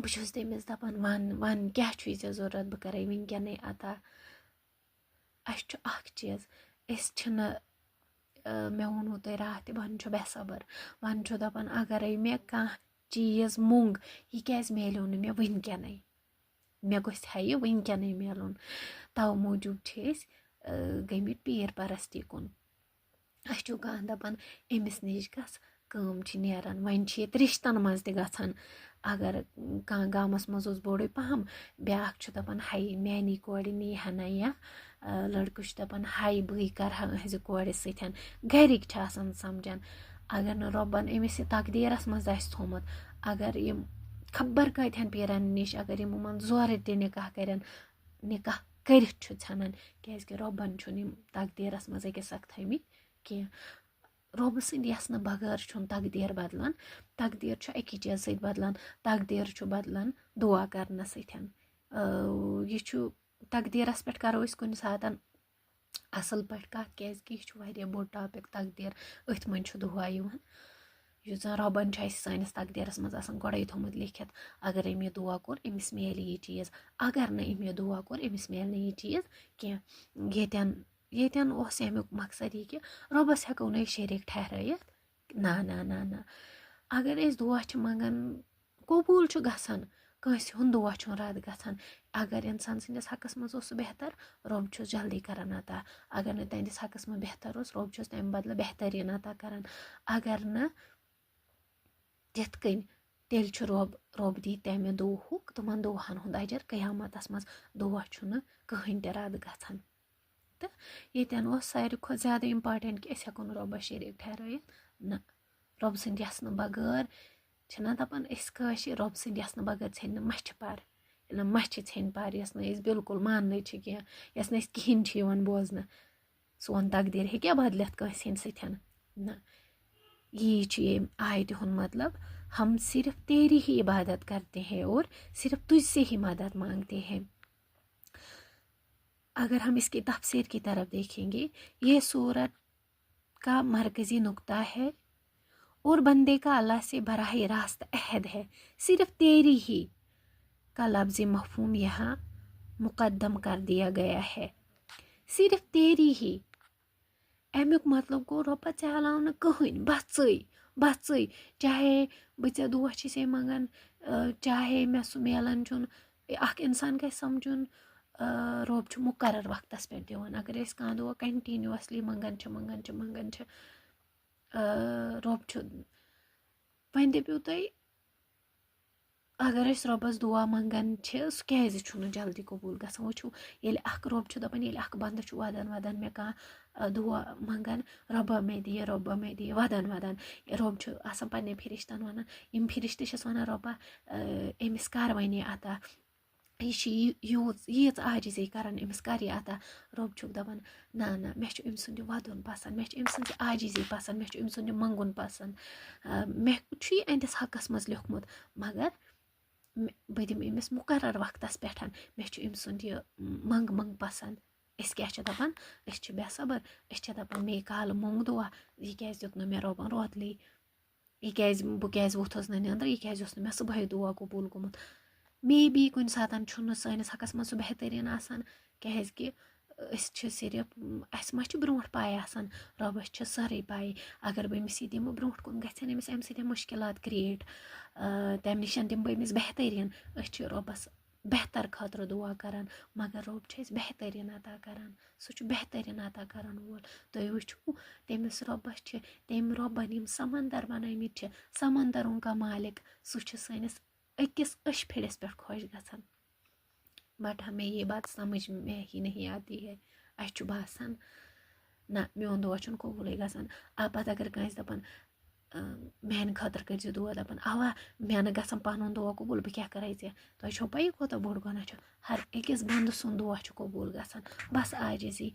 بہٕ چھُس تٔمِس دَپان وَن کیٛاہ چھُے ژےٚ ضوٚرَتھ بہٕ کَرَے وٕنکٮ۪نٕے عطا. اَسہِ چھُ اَکھ چیٖز أسۍ چھِنہٕ مےٚ ووٚنوُ تۄہہِ راتھ تہِ وَن چھُ بے صبر وَن چھُ دَپان اگرَے مےٚ کانٛہہ چیٖز موٚنگ یہِ کیٛازِ میلیو نہٕ مےٚ وٕنکٮ۪نٕے مےٚ گوٚژھ ہا یہِ وٕنکٮ۪نٕے میلُن تَوٕ موٗجوٗب چھِ أسۍ گٔمٕتۍ پیٖر پَرستی کُن. اَسہِ چھُ کانٛہہ دَپان أمِس نِش گژھ کٲم چھِ نیران وۄنۍ چھِ ییٚتہِ رِشتَن منٛز تہِ گژھان اگر کانٛہہ گامَس منٛز اوس بوٚڑُے پَہَم بیٛاکھ چھُ دَپان ہَے میٛانی کورِ نی ہا نہ یا لٔڑکہٕ چھُ دَپان ہَے بٕے کَرٕ ہا أہٕنٛزِ کورِ سۭتۍ گَرِکۍ چھِ آسان سَمجھان اگر نہٕ رۄبَن أمِس یہِ تقدیٖرَس منٛز آسہِ تھوٚمُت اگر یِم خبر کۭتِہَن پیٖرَن نِش اگر یِم یِمَن زورٕ تہِ نِکاح کَرن نِکاح کٔرِتھ چھُ ژھٮ۪نان کیٛازِکہِ رۄبَن چھُنہٕ یِم تقدیٖرَس منٛز أکِس اکھ تھٲمٕتۍ کینٛہہ رۄبہٕ سٕنٛدۍ یَژنہٕ بغٲر چھُنہٕ تقدیٖر بدلان تقدیٖر چھُ اَکی چیٖز سۭتۍ بدلان تقدیٖر چھُ بدلان دُعا کَرنہٕ سۭتۍ یہِ چھُ تقدیٖرَس پٮ۪ٹھ کَرو أسۍ کُنہِ ساتہٕ اَصٕل پٲٹھۍ کَتھ کیٛازِکہِ یہِ چھُ واریاہ بوٚڑ ٹاپِک تقدیٖر أتھۍ منٛز چھُ دُعا یِوان یُس زَن رۄبَن چھُ اَسہِ سٲنِس تقدیٖرَس منٛز آسان گۄڈَے تھوٚمُت لیکھِتھ اگر أمۍ یہِ دُعا کوٚر أمِس میلہِ یہِ چیٖز اگر نہٕ أمۍ یہِ دُعا کوٚر أمِس میلہِ نہٕ یہِ چیٖز کینٛہہ ییٚتٮ۪ن اوس اَمیُک مقصد یہِ کہِ رۄبَس ہٮ۪کو نہٕ أسۍ شریٖک ٹھہرٲیِتھ نہ اگر أسۍ دُعا چھِ منٛگان قبوٗل چھُ گژھان کٲنٛسہِ ہُنٛد دُعا چھُنہٕ رد گژھان اگر اِنسان سٕنٛدِس حقَس منٛز اوس سُہ بہتر رۄب چھُس جلدی کران عطا اگر نہٕ تِہنٛدِس حقَس منٛز بہتر اوس رۄب چھُس تَمہِ بدلہٕ بہتریٖن عطا کران اگر نہٕ تِتھ کٔنۍ تیٚلہِ چھُ رۄب دی تَمہِ دُعہُک تِمن دُعاہن ہُنٛد اجر قیامتس منٛز دُعا چھُنہٕ کٕہٕنۍ تہِ رد گژھان تہٕ ییٚتٮ۪ن اوس ساروی کھۄتہٕ زیادٕ اِمپاٹنٹ کہِ أسۍ ہٮ۪کو نہٕ رۄبَس شریٖک ٹھہرٲیِتھ نہ رۄب سٕنٛدۍ یَژنہٕ بغٲر چھِنہ دَپان أسۍ کٲشِر رۄب سٕنٛدۍ یَژنہٕ بغٲر ژھیٚنہِ نہٕ مَچھِ پر ییٚلہِ نہٕ مَچھِ ژھیٚنہِ پر یۄس نہٕ أسۍ بِلکُل ماننٕے چھِ کینٛہہ یۄس نہٕ أسۍ کِہیٖنۍ چھِ یِوان بوزنہٕ سون تقدیٖر ہیٚکیٛاہ بدلِتھ کٲنٛسہِ ہِنٛدۍ سۭتۍ نہ یی چھُ ییٚمہِ آیتہِ ہُنٛد مطلب ہم صرف تیری ہی عبادت کرتے ہیں اور صرف تجھ سے ہی مدد مانگتے ہیں اگر ہم اس کی تفسیر کی طرف دیکھیں گے یہ صورت کا مرکزی نقطہ ہے اور بندے کا اللہ سے براہ راست عہد ہے صرف تیری ہی کا لفظ مفہوم یہاں مقدم کر دیا گیا ہے صرف تیری ہی امیُک مطلب گوٚو رۄبا ژےٚ علاوٕ نہٕ کٕہٕنۍ بَژٕے چاہے بہٕ ژےٚ دُعا چھِسے منٛگان چاہے مےٚ سُہ میلان چھُنہٕ اکھ اِنسان گژھِ سَمجُن رۄب چھُ مُقرر وقتس پٮ۪ٹھ دِوان اگر أسۍ کانٛہہ دُعا کنٹِنیوٗسلی منٛگان چھِ رۄب چھُ وۄنۍ دٔپِو تُہۍ اگر أسۍ رۄبَس دُعا منٛگان چھِ سُہ کیٛازِ چھُنہٕ جلدی قبوٗل گژھان وٕچھو ییٚلہِ اکھ رۄب چھُ دَپان ییٚلہِ اکھ بنٛدٕ چھُ وَدان مےٚ کانٛہہ دُعا منٛگان رۄبا مےٚ دِ وَدان رۄب چھُ آسان پنٛنٮ۪ن فرِشتن وَنان یِم فرِشتہٕ چھِس وَنان رۄبا أمِس کر وَنہِ عطا یہِ چھِ ییٖژ عاجزی کران أمِس کر یہِ عطا رۄب چھُکھ دَپان نہ مےٚ چھُ أمۍ سُنٛد یہِ وَدُن پسنٛد مےٚ چھُ أمۍ سٕنٛز یہِ عاجزی پسنٛد مےٚ چھُ أمۍ سُنٛد یہِ منٛگُن پسنٛد مےٚ چھُ یہِ أہنٛدِس حقس منٛز لیوکھمُت مگر بہٕ دِمہٕ أمِس مُقرر وقتس پٮ۪ٹھ مےٚ چھُ أمۍ سُنٛد یہِ منٛگ پسنٛد أسۍ کیٛاہ چھِ دَپان أسۍ چھِ بے صبر أسۍ چھِ دَپان مے کالہٕ موٚنگ دُعا یہِ کیٛازِ دیُت نہٕ مےٚ رۄبن روتلے بہٕ کیٛازِ ووٚتھُس نہٕ نیٚنٛدرٕ یہِ کیٛازِ اوس نہٕ مےٚ صُبحٲے دُعا قبوٗل گوٚمُت مے بی کُنہِ ساتہٕ چھُنہٕ سٲنِس حقس منٛز سُہ بہتریٖن آسان کیٛازِکہِ أسۍ چھِ صرف اَسہِ ما چھِ برونٛٹھ پاے آسان رۄبَس چھِ سٲرٕے پاے اگر بہٕ أمِس یہِ دِمہٕ برونٛٹھ کُن گژھن أمِس اَمہِ سۭتۍ مُشکِلات کِرٛییٹ تَمہِ نِش دِمہٕ بہٕ أمِس بہتریٖن أسۍ چھِ رۄبَس بہتر خٲطرٕ دُعا کران مگر رۄب چھُ اَسہِ بہتریٖن عطا کران سُہ چھُ بہتریٖن عطا کران وول تُہۍ وٕچھِو تٔمِس رۄبَس چھِ تٔمۍ رۄبَن یِم سمندر بنٲیمٕتۍ چھِ سمندرُن کا مالِک سُہ چھُ سٲنِس أکِس أچھ پھِرِس پٮ۪ٹھ خۄش گژھان بٹ ہمیں یہ بات سمجھ میں ہی نہیں آتی ہے اَسہِ چھُ باسان نہ میون دُعا چھُنہٕ قبوٗلٕے گژھان پتہٕ اگر کٲنٛسہِ دَپان میانہِ خٲطرٕ کٔرۍزِ دُعا دَپان اوا مےٚ نہٕ گژھان پَنُن دُعا قبوٗل بہٕ کیٛاہ کَرے ژےٚ تۄہہِ چھو پَیی کوٗتاہ بوٚڑ گۄناہ چھُ ہر أکِس بنٛدٕ سُنٛد دُعا چھُ قبوٗل گژھان بس عاجزی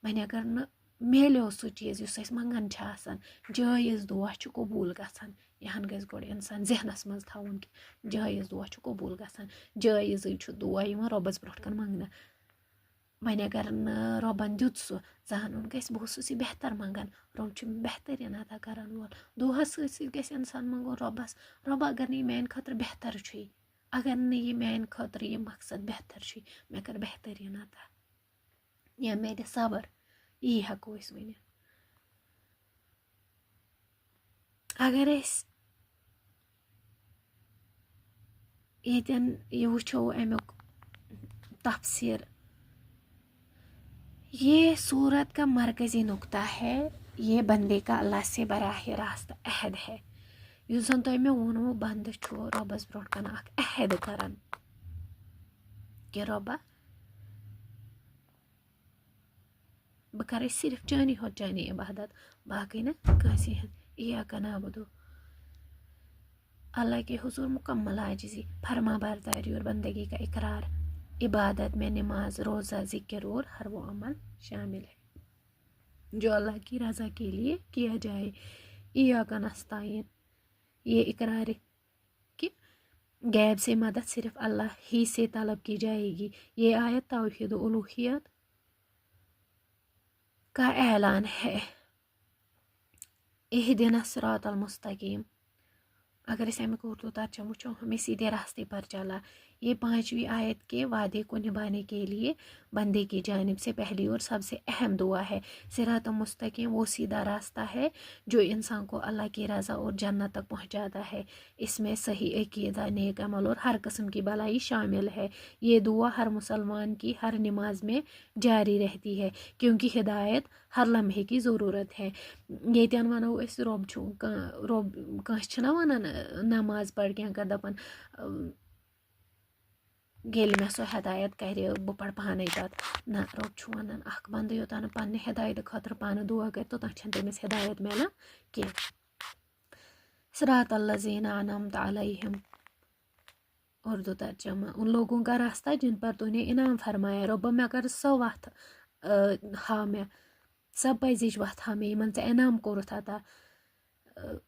وۄنۍ اگر نہٕ میلیو سُہ چیٖز یُس أسۍ منٛگان چھِ آسان جٲیِز دُعا چھُ قبوٗل گژھان یِہن گژھِ گۄڈٕ اِنسان ذہنس منٛز تھاوُن کہِ جٲیِز دُعا چھُ قبوٗل گژھان جٲیِزٕے چھُ دُعا یِوان رۄبَس برونٛٹھ کَن منٛگنہٕ وۄنۍ اگر نہٕ رۄبَن دیُت سُہ زانُن گژھِ بہٕ اوسُس یہِ بہتر منٛگان رۄب چھُ بہتریٖن عطا کران وول دُعا سۭتۍ گژھِ اِنسان منٛگُن رۄبَس رۄبا اگر نہٕ یہِ میانہِ خٲطرٕ بہتر چھُے اگر نہٕ یہِ میٛانہِ خٲطرٕ یہِ مقصد بہتر چھُ مےٚ کر بہتریٖن عطا یا مےٚ دِ صبر یی ہٮ۪کو أسۍ ؤنِتھ. اگر أسۍ ییٚتٮ۪ن یہِ وٕچھو امیُک تفسیٖر یہ صورت کا مرکزی نقطہ ہے یہ بندے کا اللہ سے براہ راست عہد ہے. یُس زن تۄہہِ مےٚ ووٚنوٕ بنٛدٕ چھُ رۄبس برونٛٹھ کنہِ اکھ عہد کران کہِ رۄبا بہٕ کرے صرف چانی ہوت چانی عبادت باقٕے نہٕ کٲنٛسے ہٕنٛز. ایاکا نعبدو اللہ کے حضور مکمل عاجزی فرما برداری اور بندگی کا اقرار. عبادت میں نماز روزہ ذکر اور ہر وہ عمل شامل ہے جو اللہ کی رضا کے لیے کیا جائے. ایاکا نستعین یہ اقرار کہ غیب سے مدد صرف اللہ ہی سے طلب کی جائے گی. یہ آیت توحید و الوہیت کا اعلان ہے. اہدنا الصراط المستقیم. اگر اس امیک اردو ترجمہ وچھو ہمیں سیدھے راستے پر چلا. یہ 5ویں آیت کے وعدے کو نبھانے کے لیے بندے کی جانب سے پہلی اور سب سے اہم دعا ہے. صراط مستقیم وہ سیدھا راستہ ہے جو انسان کو اللہ کی رضا اور جنت تک پہنچاتا ہے. اس میں صحیح عقیدہ نیک عمل اور ہر قسم کی بھلائی شامل ہے. یہ دعا ہر مسلمان کی ہر نماز میں جاری رہتی ہے کیونکہ ہدایت ہر لمحے کی ضرورت ہے. ییٚتٮ۪ن وَنو أسۍ رۄب چھُ رۄب کٲنٛسہِ چھِنہ وَنان نماز پَر کینٛہہ کر دَپان ییٚلہِ مےٚ سۄ ہدایت کرِ بہٕ پَرٕ پانے پَتہٕ. نہ رۄب چھُ وَنان اکھ بنٛدٕ یوٚتانۍ نہٕ پننہِ ہدایتہٕ خٲطرٕ پانہٕ دعا کرِ توٚتانۍ چھنہٕ تٔمِس ہدایت مِلان کینٛہہ. صراط الذین انعمت علیہم اردو ترجمہ ان لوگوں کا راستہ جن پر تو نے انعام فرمایا. رۄبا مےٚ کر سۄ وَتھ ہاو مےٚ سۄ پزِچ وَتھ ہاو مےٚ یِمن ژےٚ انعام کوٚرُتھ عطا.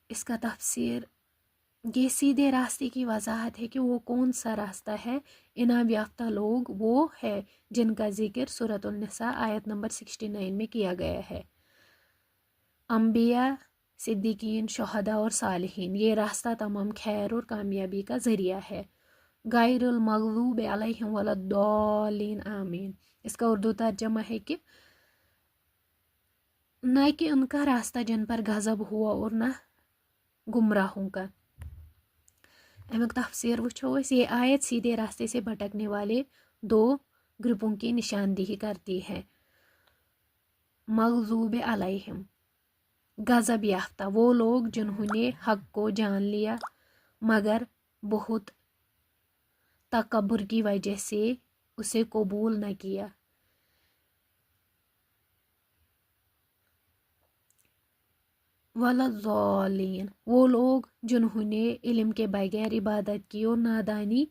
اس کا تفسیر یہ سیدھے راستے کی وضاحت ہے کہ وہ کون سا راستہ ہے. انعام یافتہ لوگ وہ ہے جن کا ذکر سورۃ النساء آیت نمبر 69 میں کیا گیا ہے. انبیاء صدیقین شہداء اور صالحین. یہ راستہ تمام خیر اور کامیابی کا ذریعہ ہے. غیر المغضوب علیہم ولا الضالین آمین. اس کا اردو ترجمہ ہے کہ نہ کہ ان کا راستہ جن پر غضب ہوا اور نہ گمراہوں کا. امیک تفسیر وچھو اس. یہ آیت سیدھے راستے سے بھٹکنے والے 2 گروپوں کی نشاندہی کرتی ہے. مغضوب علیہم غضب یافتہ وہ لوگ جنہوں نے حق کو جان لیا مگر بہت تکبر کی وجہ سے اسے قبول نہ کیا. ولضالین وہ لوگ جنہوں نے علم کے بغیر عبادت کی اور نادانی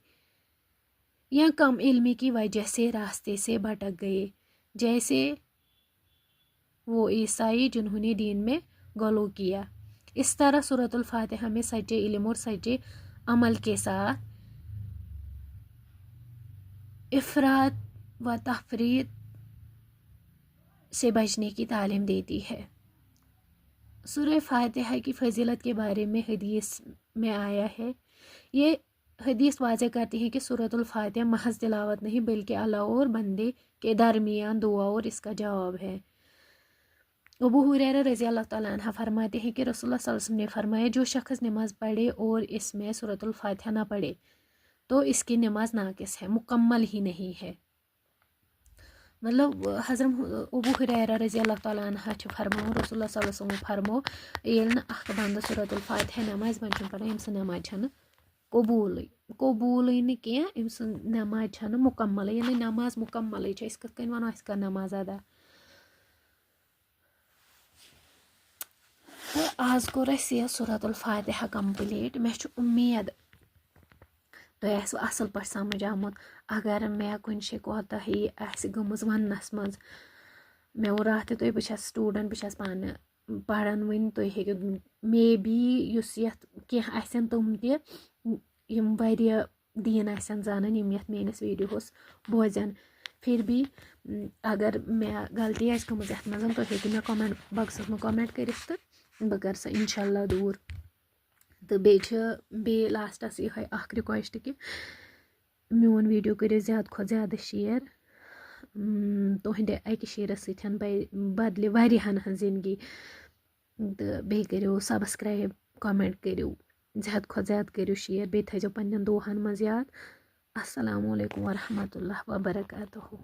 یا کم علمی کی وجہ سے راستے سے بھٹک گئے جیسے وہ عیسائی جنہوں نے دین میں غلو کیا. اس طرح سورۃ الفاتحہ میں سچے علم اور سچے عمل کے ساتھ افراط و تفریط سے بچنے کی تعلیم دیتی ہے. سورہ فاتحہ کی فضیلت کے بارے میں حدیث میں آیا ہے. یہ حدیث واضح کرتی ہے کہ سورۃ الفاتحہ محض تلاوت نہیں بلکہ اللہ اور بندے کے درمیان دعا اور اس کا جواب ہے. ابو ہریرہ رضی اللہ تعالیٰ عنہ فرماتے ہیں کہ رسول اللہ صلی اللہ علیہ وسلم نے فرمایا جو شخص نماز پڑھے اور اس میں سورۃ الفاتحہ نہ پڑھے تو اس کی نماز ناقص ہے مکمل ہی نہیں ہے. مطلب حضرت ابو ہریرہ رضی اللہ تعالیٰ عنہ چھِ فرماوان رسول اللہ صلی اللہ علیہ وسلم فرمو ییٚلہِ نہٕ اکھ بندٕ سورۃ الفاتحہ نمازِ منٛز چھُنہٕ پران أمۍ سٕنٛز نماز چھنہٕ قبوٗلٕے نہٕ کینٛہہ أمۍ سٕنٛز نماز چھنہٕ مکملٕے. ییٚلہِ نہٕ نماز مکملٕے چھِ أسۍ کِتھ کٔنۍ وَنو اَسہِ کٔر نماز ادا. تہٕ آز کوٚر اَسہِ یہِ سورۃ الفاتحہ کمپلیٖٹ. مےٚ چھُ اُمید تۄہہِ آسوٕ اَصٕل پٲٹھۍ سمجھ آمُت. اگر مےٚ کُنہِ جایہِ کوتاہی آسہِ گٔمٕژ وننس منٛز مےٚ ووٚن راتھ تہِ تۄہہِ بہٕ چھَس سٹوٗڈنٛٹ بہٕ چھَس پانہٕ پران وٕنۍ تُہۍ ہیٚکِو مے بی یُس یَتھ کینٛہہ آسن تِم تہِ یِم واریاہ دیٖن آسن زانان یِم یَتھ میٲنِس ویٖڈیوہس بوزن. پھر بھی اگر مےٚ غلطی آسہِ گٔمٕژ یَتھ منٛز تُہۍ ہیٚکِو مےٚ کمنٹ باکسس منٛز کمنٹ کٔرِتھ تہٕ بہٕ کرٕ سۄ انشاء اللہ دوٗر. تہٕ بیٚیہِ چھِ بیٚیہِ لاسٹس یِہوٚے اکھ رِکویسٹ کہِ میون ویٖڈیو کٔرِو زیادٕ کھۄتہٕ زیادٕ شِیَر تُہٕنٛدِ اَکہِ شِیرٕ سۭتۍ بدلہِ واریاہَن ہٕنٛز زِندگی تہٕ بیٚیہِ کٔرِو سَبسکرایب کۄمٮ۪نٛٹ کٔرِو زیادٕ کھۄتہٕ زیادٕ کٔرِو شِیَر بیٚیہِ تھٲیزیو پنٛنٮ۪ن دوہَن منٛز یاد اَسَلامُ علیکُم ورحمتہ اللہ وبرکاتہوٗ